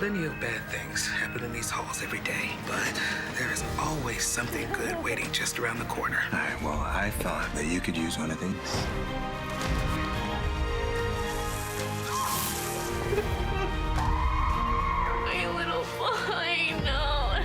Plenty of bad things happen in these halls every day, but there is always something good waiting just around the corner. All right, well, I thought that you could use one of these. My little boy, no.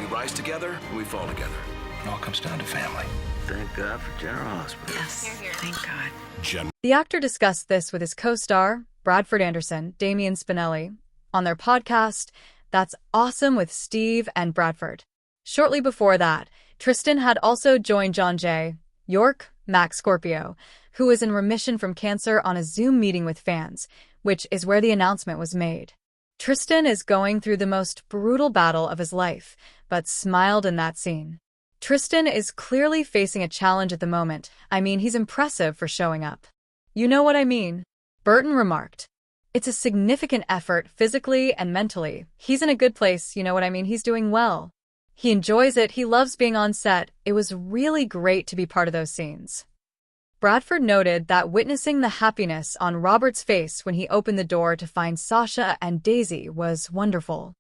We rise together, we fall together. It all comes down to family. Thank God for General Hospital. Yes, here. Thank God. The actor discussed this with his co-star, Bradford Anderson, Damian Spinelli, on their podcast, That's Awesome with Steve and Bradford. Shortly before that, Tristan had also joined John J. York, Max Scorpio, who was in remission from cancer, on a Zoom meeting with fans, which is where the announcement was made. Tristan is going through the most brutal battle of his life, but smiled in that scene. Tristan is clearly facing a challenge at the moment. I mean, he's impressive for showing up. You know what I mean? Burton remarked. It's a significant effort physically and mentally. He's in a good place, you know what I mean? He's doing well. He enjoys it. He loves being on set. It was really great to be part of those scenes. Bradford noted that witnessing the happiness on Robert's face when he opened the door to find Sasha and Daisy was wonderful.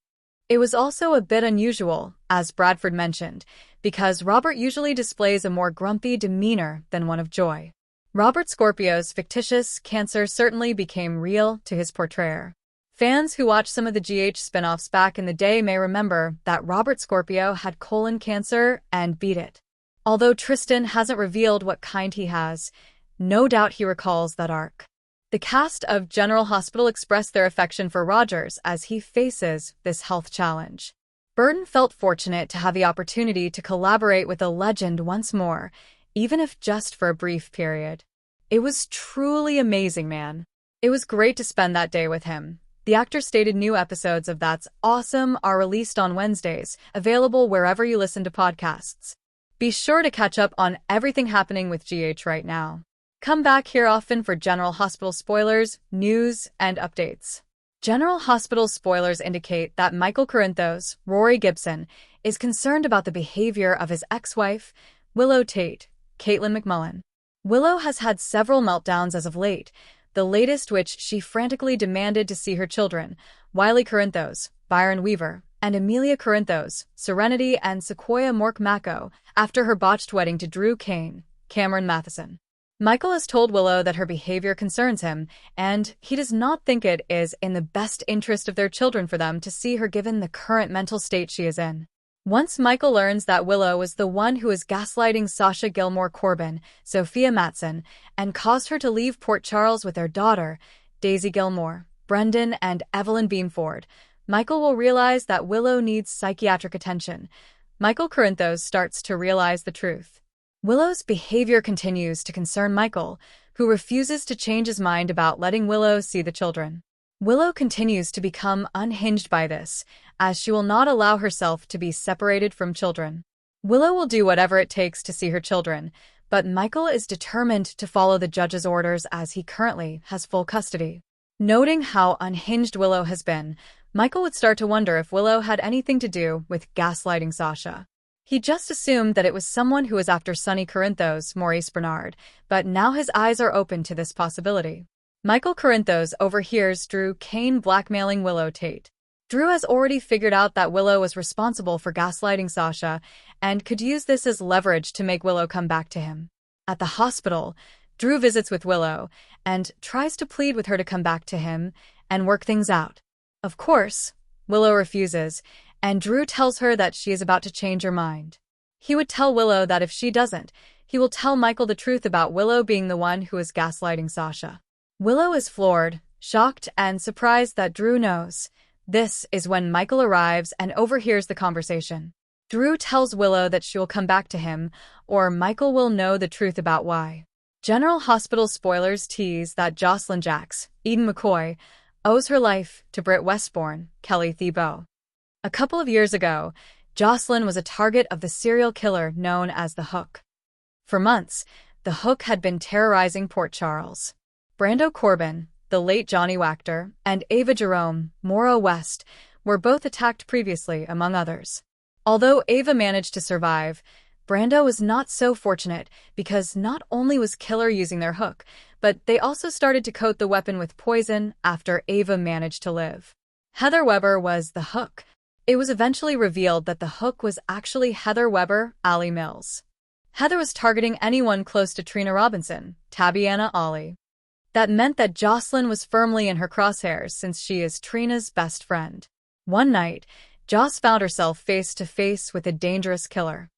It was also a bit unusual, as Bradford mentioned, because Robert usually displays a more grumpy demeanor than one of joy. Robert Scorpio's fictitious cancer certainly became real to his portrayer. Fans who watched some of the GH spin-offs back in the day may remember that Robert Scorpio had colon cancer and beat it. Although Tristan hasn't revealed what kind he has, no doubt he recalls that arc. The cast of General Hospital expressed their affection for Rogers as he faces this health challenge. Burton felt fortunate to have the opportunity to collaborate with a legend once more, even if just for a brief period. It was truly amazing, man. It was great to spend that day with him. The actor stated new episodes of That's Awesome are released on Wednesdays, available wherever you listen to podcasts. Be sure to catch up on everything happening with GH right now. Come back here often for General Hospital spoilers, news, and updates. General Hospital spoilers indicate that Michael Corinthos, Rory Gibson, is concerned about the behavior of his ex-wife, Willow Tate, Caitlin McMullen. Willow has had several meltdowns as of late, the latest which she frantically demanded to see her children, Wiley Corinthos, Byron Weaver, and Amelia Corinthos, Serenity and Sequoia Mork-Mako, after her botched wedding to Drew Kane, Cameron Mathison. Michael has told Willow that her behavior concerns him, and he does not think it is in the best interest of their children for them to see her given the current mental state she is in. Once Michael learns that Willow was the one who was gaslighting Sasha Gilmore Corbin, Sophia Mathison, and caused her to leave Port Charles with their daughter, Daisy Gilmore, Brendan, and Evelyn Beanford, Michael will realize that Willow needs psychiatric attention. Michael Corinthos starts to realize the truth. Willow's behavior continues to concern Michael, who refuses to change his mind about letting Willow see the children. Willow continues to become unhinged by this, as she will not allow herself to be separated from children. Willow will do whatever it takes to see her children, but Michael is determined to follow the judge's orders as he currently has full custody. Noting how unhinged Willow has been, Michael would start to wonder if Willow had anything to do with gaslighting Sasha. He just assumed that it was someone who was after Sonny Corinthos, Maurice Bernard, but now his eyes are open to this possibility. Michael Corinthos overhears Drew Kane blackmailing Willow Tate. Drew has already figured out that Willow was responsible for gaslighting Sasha and could use this as leverage to make Willow come back to him. At the hospital, Drew visits with Willow and tries to plead with her to come back to him and work things out. Of course, Willow refuses, and Drew tells her that she is about to change her mind. He would tell Willow that if she doesn't, he will tell Michael the truth about Willow being the one who is gaslighting Sasha. Willow is floored, shocked, and surprised that Drew knows. This is when Michael arrives and overhears the conversation. Drew tells Willow that she will come back to him, or Michael will know the truth about why. General Hospital spoilers tease that Jocelyn Jacks, Eden McCoy, owes her life to Britt Westbourne, Kelly Thibault. A couple of years ago, Jocelyn was a target of the serial killer known as the Hook. For months, the Hook had been terrorizing Port Charles. Brando Corbin, the late Johnny Wachter, and Ava Jerome, Maura West, were both attacked previously, among others. Although Ava managed to survive, Brando was not so fortunate because not only was Killer using their hook, but they also started to coat the weapon with poison after Ava managed to live. Heather Weber was the hook. It was eventually revealed that the hook was actually Heather Weber, Allie Mills. Heather was targeting anyone close to Trina Robinson, Tabiana Ollie. That meant that Jocelyn was firmly in her crosshairs since she is Trina's best friend. One night, Joss found herself face to face with a dangerous killer.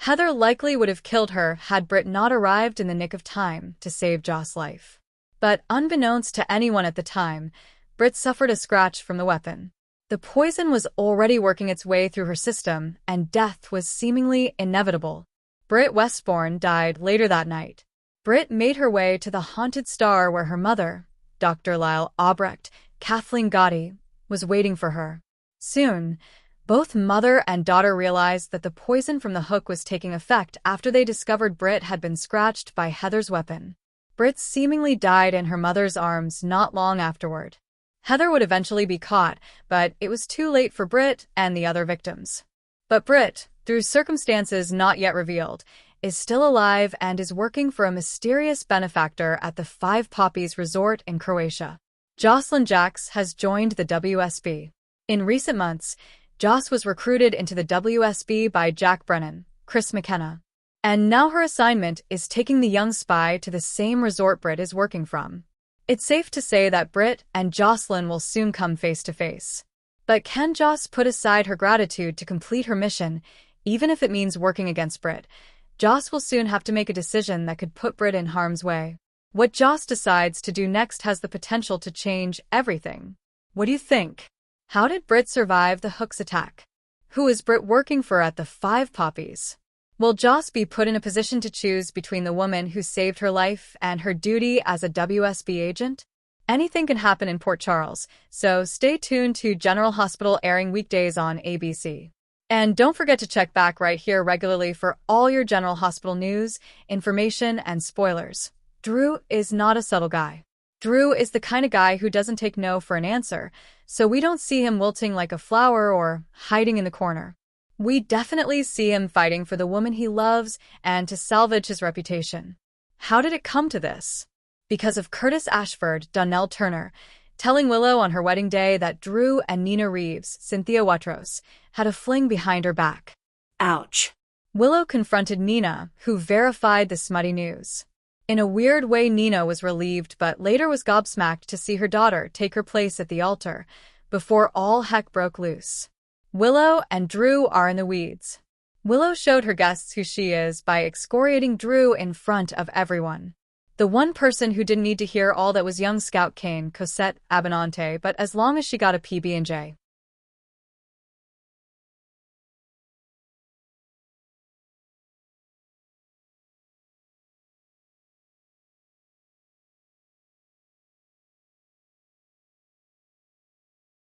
Heather likely would have killed her had Britt not arrived in the nick of time to save Joss' life. But unbeknownst to anyone at the time, Britt suffered a scratch from the weapon. The poison was already working its way through her system, and death was seemingly inevitable. Britt Westbourne died later that night. Britt made her way to the haunted star where her mother, Dr. Lyle Albrecht, Kathleen Gotti, was waiting for her. Soon, both mother and daughter realized that the poison from the hook was taking effect after they discovered Britt had been scratched by Heather's weapon. Britt seemingly died in her mother's arms not long afterward. Heather would eventually be caught, but it was too late for Britt and the other victims. But Britt, through circumstances not yet revealed, is still alive and is working for a mysterious benefactor at the Five Poppies Resort in Croatia. Jocelyn Jacks has joined the WSB. In recent months, Joss was recruited into the WSB by Jack Brennan, Chris McKenna. And now her assignment is taking the young spy to the same resort Britt is working from. It's safe to say that Britt and Jocelyn will soon come face to face. But can Joss put aside her gratitude to complete her mission, even if it means working against Britt? Joss will soon have to make a decision that could put Britt in harm's way. What Joss decides to do next has the potential to change everything. What do you think? How did Britt survive the hook's attack? Who is Britt working for at the Five Poppies? Will Joss be put in a position to choose between the woman who saved her life and her duty as a WSB agent? Anything can happen in Port Charles, so stay tuned to General Hospital airing weekdays on ABC. And don't forget to check back right here regularly for all your General Hospital news, information, and spoilers. Drew is not a subtle guy. Drew is the kind of guy who doesn't take no for an answer, so we don't see him wilting like a flower or hiding in the corner. We definitely see him fighting for the woman he loves and to salvage his reputation. How did it come to this? Because of Curtis Ashford, Donnell Turner, telling Willow on her wedding day that Drew and Nina Reeves, Cynthia Watros, had a fling behind her back. Ouch. Willow confronted Nina, who verified the smutty news. In a weird way, Nina was relieved but later was gobsmacked to see her daughter take her place at the altar, before all heck broke loose. Willow and Drew are in the weeds. Willow showed her guests who she is by excoriating Drew in front of everyone. The one person who didn't need to hear all that was young Scout Kane Cosette Abinante, but as long as she got a PB&J.